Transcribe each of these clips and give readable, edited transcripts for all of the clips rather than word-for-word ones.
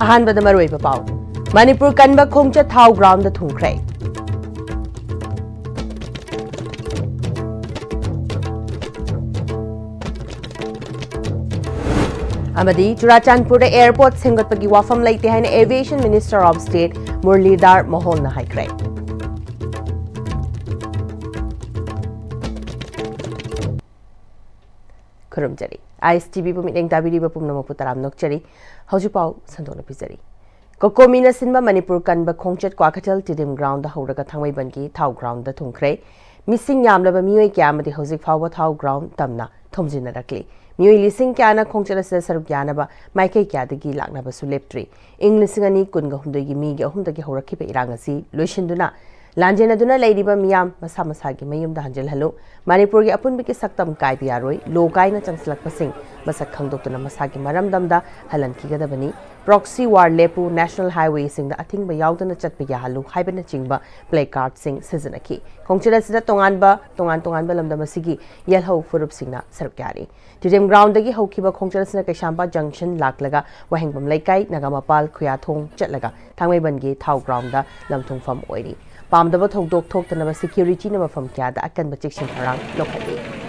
अहानबद मरोइब पाउ मणिपुर कनब खोंगचत थाउ ग्राउंड द थुंख्रे अमदी चुराचांदपुर एयरपोर्ट सेंगटपगी वाफम लेते हैं aviation minister of state Muralidhar Mohan ने हाइक्रे खुरुमजरी ISTV पुमिटेंग ताबिरी बपुमनमपु तराम नोकचरी हौजुपाउ संदोन पिजरी कोकोमीना सिनबा मणिपुर कनब खोंगचत क्वाकटल टिडिम ग्राउंड हौरगा थांगमैबनगी थाउ ग्राउंड थुंख्रे मिसिंग यामलबा मियोय क्यामदि हौजिक फावबा थाउ ग्राउंड तमना थोमजिनरकली मियोय लिसिंग क्याना खोंगचत सरुक यानबा माइकै क्यादगी लाकनबसु लेप्ट्री इंग लिसिंग अनि कुनगा हुमदगी मीगी अहुमदगी हौरखिबा इरांग असि लोइसिनदुना लांजेनदुना लैरिबा मियाम मसा मसागी मयुमदा हंजलहलो मणिपुर की अपुनबी सख्तम कायबी यारोय लोकायना चंगसलकपसिंग मसक खंगदोक्तुना मसागी मरमदमदा हलनखिगदबनी प्रॉक्सी वार लेपु नेशनल हाईवे सिंग अथिंग याउदना चटप याहलु हाइबना चिंगबा प्ले कार्ड सिंग सिजनखी खोंगचरसिदा तोंगान लमदमसिगी यलहौ फुरुप सिंगना सरुक यारी टिडिम ग्राउंड दगी हौखिबा खोंगचरसिना कैशांपा जंक्शन लाकलगा वहेंगबम लैकाई नगामपाल खुयाथोंग चटलगा थांगमैबनगी थाउ ग्राउंड दा लमथुंगफम ओइरी पामदब थौदोक थोक्तनबा सिक्योरिटी न मफम क्यादा अकनब चेक्सिन थरांग लोखली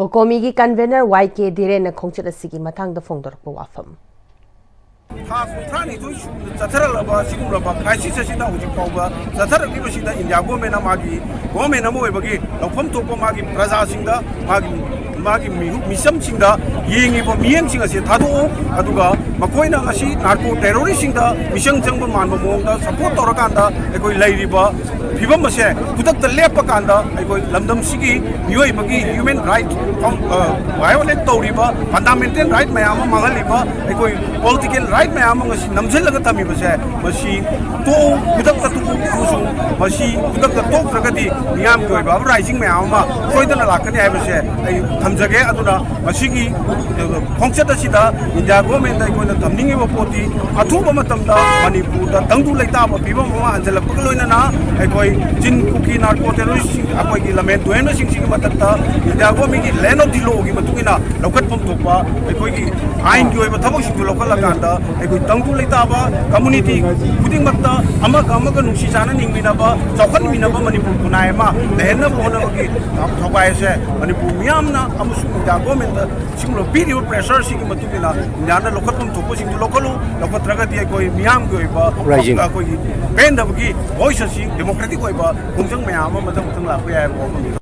Kokomi gi convener YK Diren na khongchat asigi mathang da phongdorpa wafam. Thani tu Sataraba, Siguraba, Kaisisida, Ujikova, Satara Gibasida, India, Gomena Magi, Gomena Moebagi, Lopum Topo Magi, Praza Sinda, Magi Misam Sinda, Ying for Mien Singa, Tado, Aduga, Makoina Asi, Narco terrorist Sinda, Mission Jungle Manbo, support Toraganda, Eko Ladiba, Pivamase, put up the Lepakanda, Eko London Sigi, Bagi, human right, violent Toriba, fundamental right, Mayama Mahaliba, Eko political right Mayama, Namzilla Tamibase, Mashi, To, put up the two, Mashi, put up the top Ragati, Miam Goiba, rising Mayama, Soidan Lakani, I was Tamzage Aduna, Mashigi, Ponchata Sida, Injago Menda, Tamning of Poti, Atuba Matamda, Manipur, Tangu Leta, Pivama, and Zelapulina, Ekoi, Jin Cookie, Narco terrorist, Akoi Lament, to anything Matata, Injago Miki, Leno Dilo, Gimatuna, Lokat Pomtopa, Ekoi, I enjoy a Taboshi to local Laganda, Ekoi Tangu Letaba, community, putting Mata, Amaka Nushisana, Ninginaba, Sokan Minaba, Manipur, Kunaima, the end of Honaki, Topaya, Manipur Miamna, Amusu, Jago, similar video pressure, Siki Matuna, Yana Lokatum Topos into local, Lokatragati, Miam Goiba, Rising. Bend of Gi, voices, democratic Goiba, Kumsang Mayama, Matam.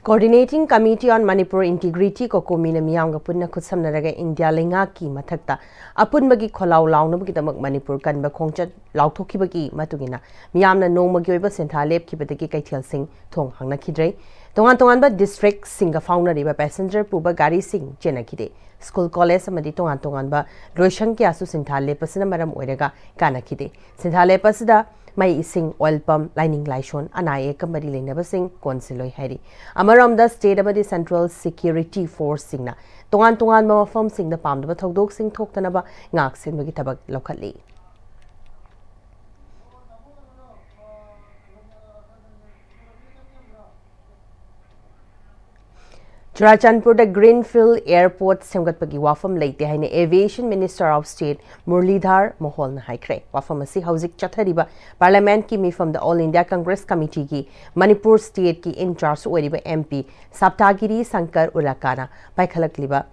Coordinating Committee on Manipur Integrity Kokomi na miyamga punna khutsamnaraga India lengaki mathakta apunbagi kholau launabagi damak Manipur kanba khongchat lauthokhibagi matugina miyamna nongmagi oiba sentha lepkhibadagi kaithel sing thong hangna khidrei tongan ba district singa faunariba passenger puba gari sing chenakhide school college amadi tongan ba roishang kyasu sentha lepasina maram oiraga kanakhide sentha lepasida Mai ising oil pump lining laishon anai kamari lenabasing konsiloi hari amaram da state amadi central security force singna tongan mafam singna pamdaba thodok sing thoktanaba ngak sinbagi tabak lokali Churachandpur the Greenfield Airport semgatpagi wafam leite haine Aviation Minister of State Murlidhar Mohol na haikre wafam asi hauzik chathariba Parliament ki mifam the All India Congress Committee ki Manipur State ki in charge oiriba MP Saptagiri Sankar Ulakana paikhalakliba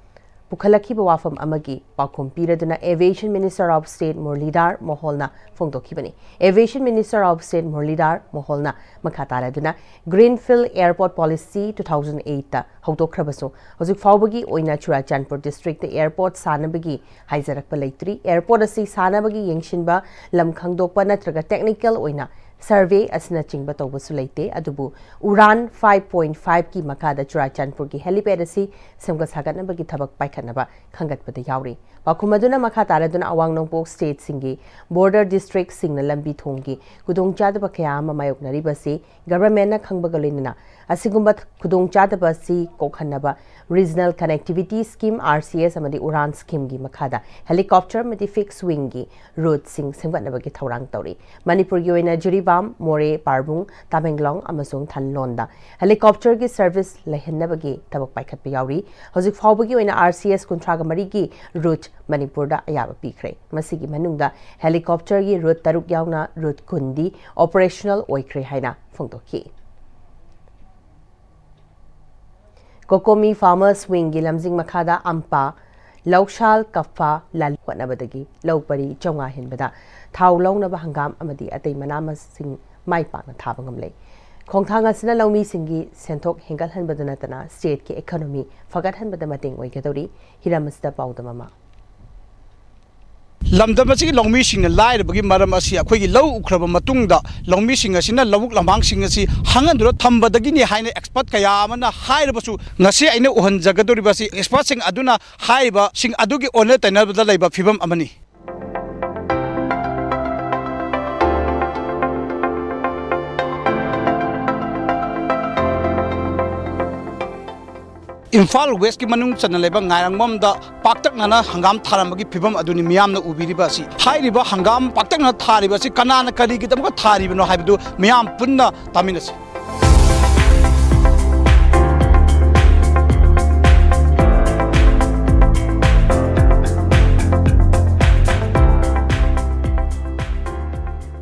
Pukhalaki wafam amagi pakum piraduna Aviation Minister of State Murlidhar Moholna phongdokhibani Aviation Minister of State Murlidhar Moholna makataraduna Greenfield Airport Policy 2008 ta haudokhrabasu hozik faubagi oina Churachandpur District the airport sanabagi haizarakpa leitri airport asi sanabagi yengshinba lam khangdokpa natraga technical oina survey asna chingba tawbasu leite adubu uran 5.5 ki makada Churachandpur ki helipad asi semga sagatnabagi thabak paikhanaba khangatpada yauri pakumaduna makha taraduna awang nongpok state singi border district singna lambi thonggi kudong chadaba kaya ama mayoknari basi government na khangbaga lenina asigumba kudong chadaba si kokhanaba regional connectivity scheme RCS amadi uran scheme gi makhada helicopter madi fixed wing gi road sing semgatnabagi thorang tawri manipur gi oina Jiribam More Parbung Tamenglong amasung Thanlonda helicopter gi service lehinnabagi tabak paikhatpa yauri hozik faubagi oina RCS kuntraga mari gi route Manipur da ayaba pikre masigi manungda helicopter gi route taruk yauna route kundi operational oikre haina phongdokhi Kokomi Farmers Wing gi lamjing makhada ampa Laushal Kafa Lal Wanabadagi Lopari Jonga Hinbada Tau Longnaba Hangam Amadi Ate Manama Sing Mai Pakna Tabangamle Kongthanga Sina Lomi Singi Sentok Hingal Hanbadanatana State ki economy Fagat Hanbadamating Wagadori Hiramasta Paudamama Lamdamasi Longmi Sing Lai Bagi Maramasi Akwagi Low Ukraba Matunda Longmi Sing Asina Lawuk Lamang Sing Asi Hangandura Tambadagini Haine expert Kayamana Haibasu Nasi Aina Uhan Zagaduribasi expert Sing Aduna Haiba Sing Adugi Onet and Nabada Fibam Amani Imphal West ki manung chana leba ngairang mom da paktak nana hangam tharamagi phibam aduni miyamna ubiriba si hairiba hangam paktak na thariba si kanana kari ki tamka thariba no haibu miyam punna taminasi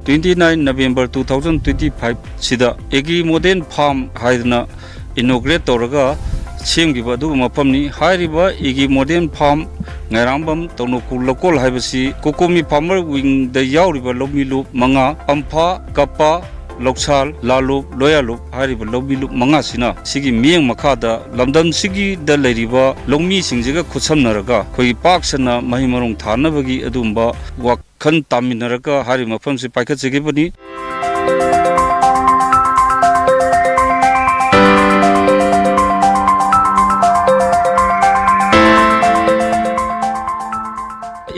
(29 November 2025 sida egi modern farm haidna inaugurate tawraga semgiba adu mafamni hairiba igi modern farm ngairambam tawnokul lokol haibasi kokomi farmer wing da yauriba lomilu manga ampha kapa loksal lalu loyalu hariba lobilu manga sina sigi miyeng makada lamdam sigi da leiriba longmi singjiga khutsamnaraga khoi paksana mahimarong thanabagi adumba wakhan taminaraga hari mafamsi paikhatsegibani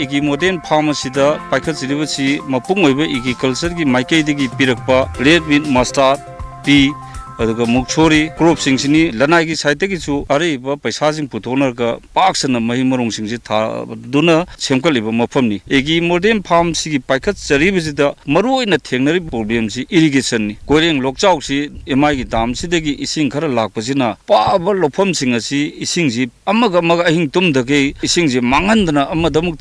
igi modern pharmacy-da paikhatsiribasi mapung oiba igi culture-gi maikaidagi pirakpa red bean mustard pea aduga mukchori crop singsini lanai-gi side-gi chu araiba paisa-sing puthonarga paksana mahi marong-singsi thaduna semkaliba mafamni igi modern pharmacy-gi paikhatsiribasida maruoina thengnari problem-si irrigation-ni koireng lokchau-si MI-gi dam-sidagi ising khara lakpasina paaba lofam-sing asi ising-si amaga ahing tumdage ising-si manghandana amadamuk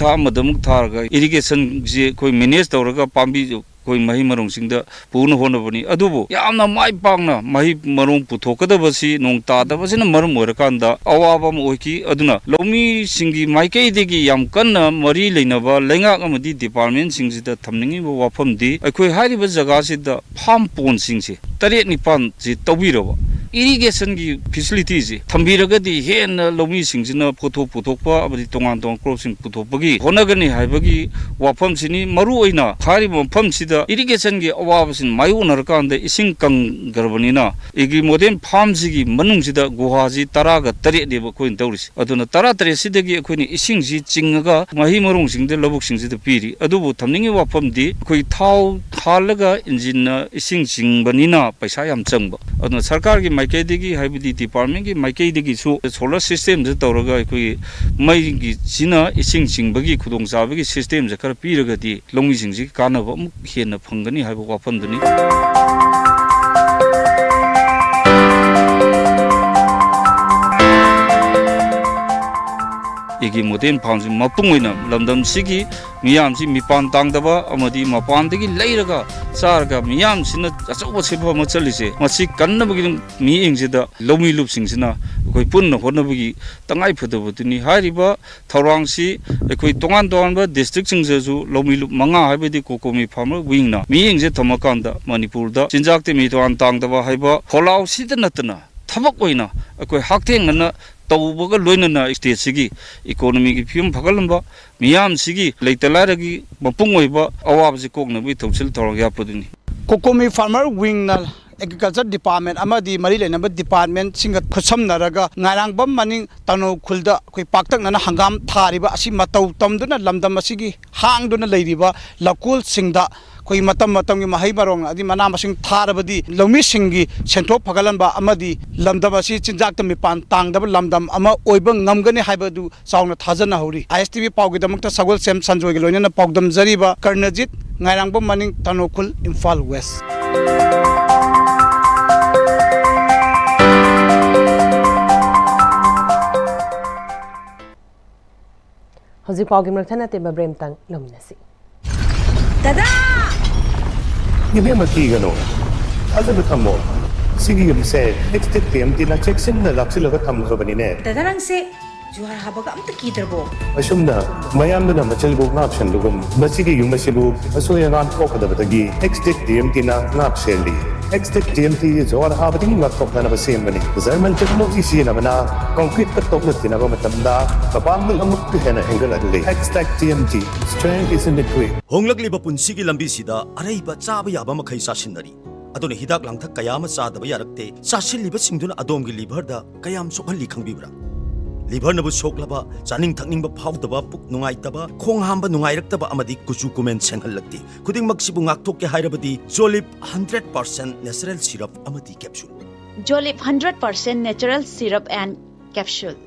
tharga irrigation-si koi manage tawraga pambi koi mahi marong singda puna honabani adubu yamna mai pangna mahi marong puthokadabasi nong tadabasina maram oirakanda awabam oiki aduna lomi singi maikei degi yam kanna mari leinaba lengak amadi department singsida thamningi wafamdi aikoi hairiba jaga sida farm pond singse taret nipan ji tawbiraba irrigation gi facilities thambiragadi hen lomi singsina puthokpa abadi tongan crop sing puthopagi honagani haibagi wafam sini maru oina hariba mafam sida irrigation gi awabasin mayunarkanda ising kang garbanina igi modern farm sigi manung sida gohaji taraga tare deba koin tawris aduna tara tare sidagi koini ising ji chingaga mahi marung singde lobuk singsida piri adubu thamningi wafam di koi thau thalaga engine na ising chingbanina paisa yam changba aduna sarkar gi maikaidagi haibidi department gi maikaidagi su solar system je tawraga koi mai gi sina ising chingbagi khudong sabagi system je kar piragadi longi singji kanaba muk hena phangani haiba wafamdani igi modern farm mapung oina lamdam sigi miyam si mipan tangdaba amadi mapan degi leiraga sarga miyam sina achoba sepa machalise masi kannabagi mi engsida lomi lup singsina koi punna honabagi tangai phadabudini hariba thorang si koi tongan ba district singjeju lomi lup manga haibedi kokomi farmer wing na mi engje thamakanda manipur da chinjak te mi toan tangdaba haiba kholau sidanatna thabak oina koi hakteng na tawbaga loinana state sigi economy gi fium phagalamba miyam sigi leitalaragi mapung oiba awabji koknabi thausil thoragya pudini kokomi farmer wing na agriculture department amadi mari lenaba department singa khusam-naraga ngarangbam maning tano khulda koi paktak nana hangam thariba asi matau tamduna lamdam asigi hangduna leiriba lakul singda koi matam gi mahai marong adi mana masing tharabadi lomi singi senthop phagalanba amadi lamdam asi chinjak tami pan tangdaba lamdam ama oiba ngamgani haibadu sauna thajana hori ISTV pawgi damakta sagol sem sanjoy gi loinana pawdam jariba karnajit ngairangbam maning tanokul Imphal West Hoji pawgi mrathana te babrem tang lominasi Dada! Give him a key, you know. I'll become more. Sigi yung say, next day, PMT na check sin na laksil aga tamang kabani ne. Dada lang se, juhar habaga amta kitarbo. Asum na, mayam na machalbog na option lugum. Masigi yung masilub, aso yung ang ko kada batagi. Next day, PMT na ngap selli. Next day, PMT is all habating laptop na nabasim bani. Zerman technology siya naman na concrete katok na tinago matamda. Kapamil ang muktihan na hinggal at late. Next day, PMT, strength is in the quick. Honglakliba punsigi lambisida araiba chaba yaba makhai sasinari adone hidak langthak kayama chadaba yarakte sasilliba singduna adomgi liver da kayam sokhalli khangbibra liver nabu soklaba chaning thakningba phawdaba puk nungaitaba khong hamba nungairaktaba amadi kuchu kumen senghallakti khuding maksibu ngakthok ke hairabadi Jolip 100% natural syrup amadi capsule Jolip 100% natural syrup and capsule.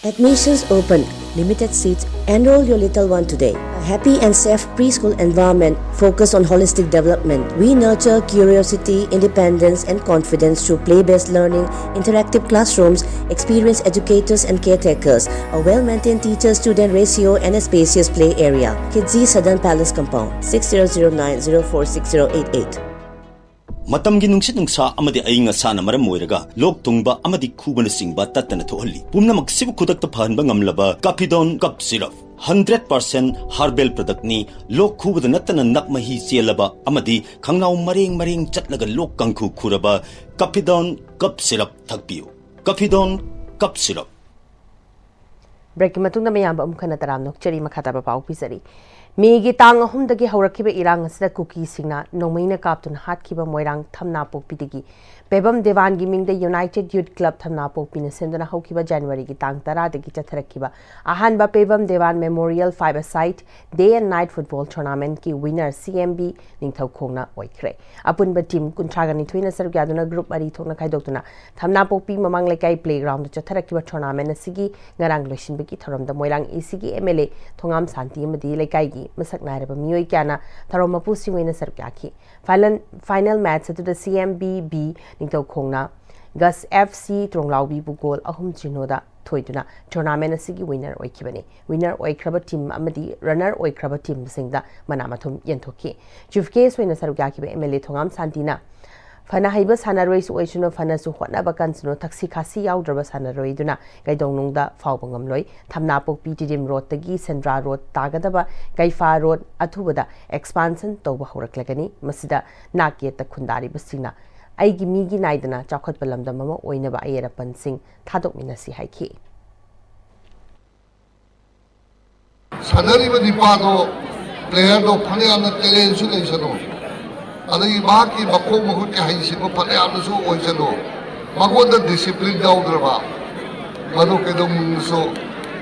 Admissions open. Limited seats. Enroll your little one today. A happy and safe preschool environment focused on holistic development. We nurture curiosity, independence, and confidence through play-based learning, interactive classrooms, experienced educators and caretakers, a well-maintained teacher-student ratio, and a spacious play area. Kidzi Southern Palace Compound, 6009-046088. matamgi nungsit nungsa amadi ainga sana maram moiraga lok tungba amadi khubana singba tatana thohalli pumnamak sibu khudakta phanba ngamlaba Capidon cup syrup 100% herbal product ni lok khubada natana nakmahi chelaba amadi khangnaw mareng chatlaga lok kangkhu khuraba Capidon cup syrup thakpiu Capidon cup syrup break matungna mayamba umkhana taram nok chari makhata ba pau pisari Megi tang ahumdagi haurakhiba irang asida cookie singna nongmaina kaptun hatkhiba moirang thamna pokpidigi Pebam Devan Giming the United Youth Club Thamna Pokpina Sendana Hokiba January ki tang tara de ki chatharakiba Ahanba Pebam Devan Memorial Five-a-Side Day and Night Football Tournament ki winner CMB Ningthau Khongna oikre Apunba team kuntragani thuina sargyaduna group ari thokna khaidoktuna Thamna Pokpi mamang lekai playground chatharakiba tournament asigi ngarang loisinba ki thoramda moirang ECG MLA Thongam Santi amadi lekai gi masak nairaba mioi kyana tharomapu singwena sargyaki final match to the CMB B Ningthau Khongna Gus FC Tronglaubi bu goal ahum chinoda thoiduna tournament asigi winner oikibani winner oikraba team amadi runner oikraba team singda manamathum yenthoki chief case wena sarugyakiba MLA Thongam Santina Fana haiba sanaroi su oisuno fana su hotna bakansuno taksi khasi yaudraba sanaroi duna gaidongnungda fawbangamloi thamna pokpi tidim road tagi Sendra road tagadaba Kaifa road athubada expansion toba horaklagani masida nakye ta khundari basina aigi migi naidana chakhat balamda mama oinaba ayera pansing thadok minasi haiki Sanari ba dipado player do phane amna challenge su leisano adagi baki bakko mahut ke haisi ko phane amna su oisano magoda discipline daudrba madu ke dum so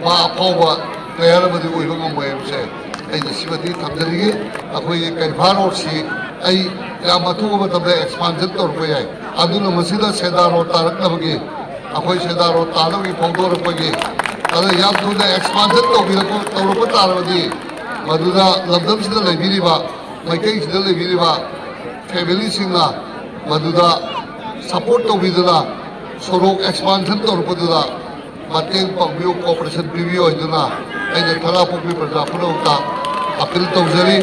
ba pawa player ba di oiba ngamoyse ai disibadi thamdari akoi Kaifa road si ai Yamatu matamde expansion tor ko yai aduna masida sedaro tarakabagi akoi sedaro talugi pawdor pagi ada yamtu da expansion to birako tawro tarabadi maduda labdam sida lebiriba maikai sida lebiriba family singna maduda support to bidala sorok expansion tor ko da mateng pangbiu cooperation preview iduna ai thara pokbi praja phulota appeal tawjari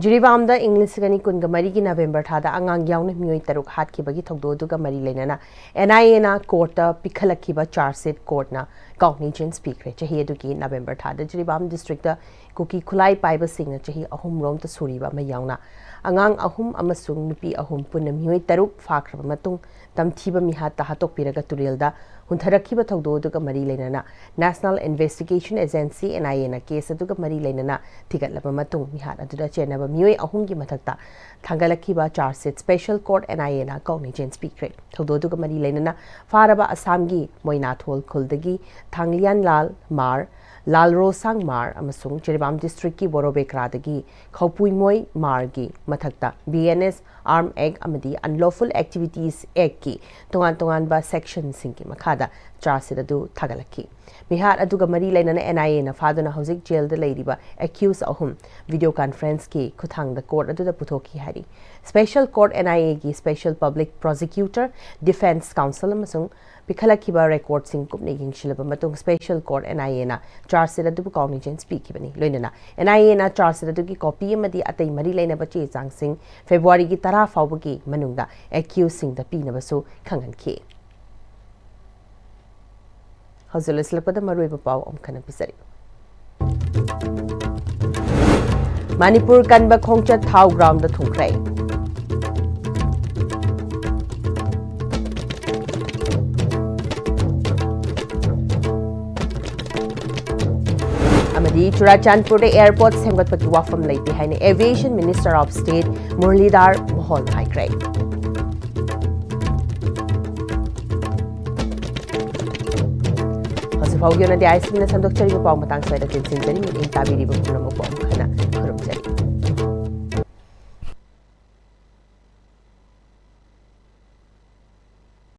Jiribamda English gani kunga marigi November thada angang yauna mioi taruk hatkibagi thogdo duga mari lenana NIA na court pikhalakhiba charge sheet court na cognizance speaker chahi adugi November thada Jiribam district da kuki khulai paiba singna chahi ahum rom ta suriba ma yauna angang ahum amasung nupi ahum punna mioi taruk fakraba matung tamthiba miha ta hatok piraga turilda huntharakiba thogdo duga mari lenana National Investigation Agency NIA na case aduga mari lenana thigatlaba matung miha aduda chenaba mioi ahumgi mathakta thangalakhiba charge sheet special court NIA na cognizance speaker thogdo duga mari lenana faraba Assamgi Moinathol khuldagi Thanglian Lal Mar Lalrosang Mar amasung Jiribam district ki Borobekra dagi Khopui Moi Mar gi mathakta BNS Arm Act amadi Unlawful Activities Act ki tongan ba section sing ki makhada charge sheet adu thagalakhi Mihar aduga mari lainana NIA na faduna hojik jail da leiriba accused ahum video conference ki khuthang da court adu da puthoki hari special court NIA ki special public prosecutor defense counsel amasung pikhalakhiba record sing kupne yingshilaba matung special court NIA na charge sheet adu cognizance speakibani loinana NIA na charge sheet adu ki copy amadi atai mari laina ba che chang sing February ki tara fawbagi manungda accused sing da pinabasu khanganki Hazul Islapada Maruiba Pau Omkana Pisari Manipur Kanba Khongcha Thau Ground the Thungkrai Amadi Churachandpur Airport Semgat Pati Wafam Late behind Aviation Minister of State Murlidhar Mohol Haikrai Haugiona de Iceland Sandok Chari Pau Matang Side of Tinsin, in Tabiri Bukunamo Khana.